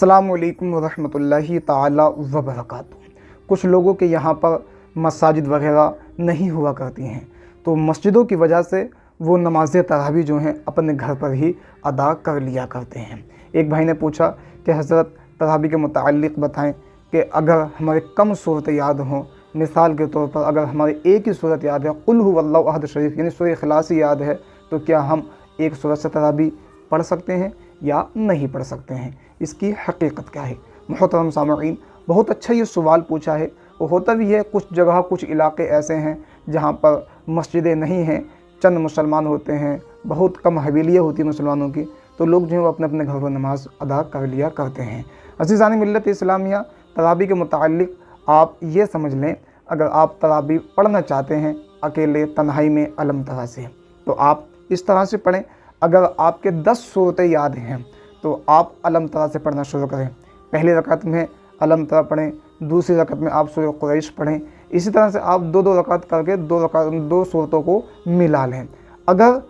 अस्सलामु अलैकुम वरहमतुल्लाहि ताला वबरकातुहू। कुछ लोगों के यहाँ पर मसाजिद वगैरह नहीं हुआ करती हैं, तो मस्जिदों की वजह से वो नमाज तरावी जो हैं अपने घर पर ही अदा कर लिया करते हैं। एक भाई ने पूछा कि हज़रत तरावी के मुताल्लिक़ बताएं कि अगर हमारे कम सूरत याद हों, मिसाल के तौर पर अगर हमारे एक ही सूरत याद है, कुल हुवल्लाहु अहद शरीफ यानी सूरह इखलास ही याद है, तो क्या हम एक सूरत से तरावी पढ़ सकते हैं या नहीं पढ़ सकते हैं? इसकी हकीकत क्या है? मुहतरम सामईन, बहुत अच्छा ये सवाल पूछा है। वो होता भी है, कुछ जगह कुछ इलाके ऐसे हैं जहाँ पर मस्जिदें नहीं हैं, चंद मुसलमान होते हैं, बहुत कम हवेलियाँ होती हैं मुसलमानों की, तो लोग जो हैं वो अपने अपने घर पर नमाज अदा कर लिया करते हैं। अज़ीज़ान मिल्लत इस्लामिया, तरावी के मुताल्लिक़ आप ये समझ लें, अगर आप तरावी पढ़ना चाहते हैं अकेले तन्हाई में अलम तरह से, तो आप इस तरह से पढ़ें। अगर आपके 10 सूरतें याद हैं तो आप अलम तरह से पढ़ना शुरू करें। पहली रकात में अलम तरह पढ़ें, दूसरी रकात में आप सूरह कुरैश पढ़ें। इसी तरह से आप दो रकात करके दो सूरतों को मिला लें। अगर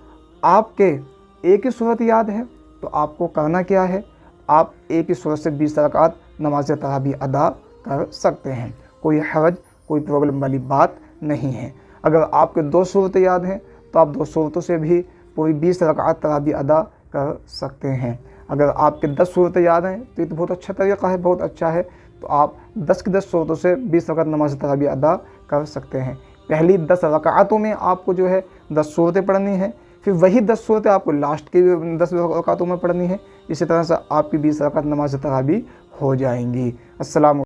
आपके एक ही सूरत याद है तो आपको करना क्या है, आप एक ही सूरत से 20 रकात नमाज तरावी अदा कर सकते हैं। कोई हरज, कोई प्रॉब्लम वाली बात नहीं है। अगर आपके 2 सूरतें याद हैं तो आप 2 सूरतों से भी पूरी 20 रकात तरावी अदा कर सकते हैं। अगर आपके 10 सूरतें याद हैं तो ये तो बहुत अच्छा तरीक़ा है, बहुत अच्छा है। तो आप 10 की 10 सूरतों से 20 रकात नमाज तरावी अदा कर सकते हैं। पहली 10 रकातों में आपको जो है 10 सूरतें पढ़नी है, फिर वही 10 सूरतें आपको लास्ट की 10 रकातों में पढ़नी है। इसी तरह से आपकी 20 रकात नमाज तरावी हो जाएंगी। अस्सलाम।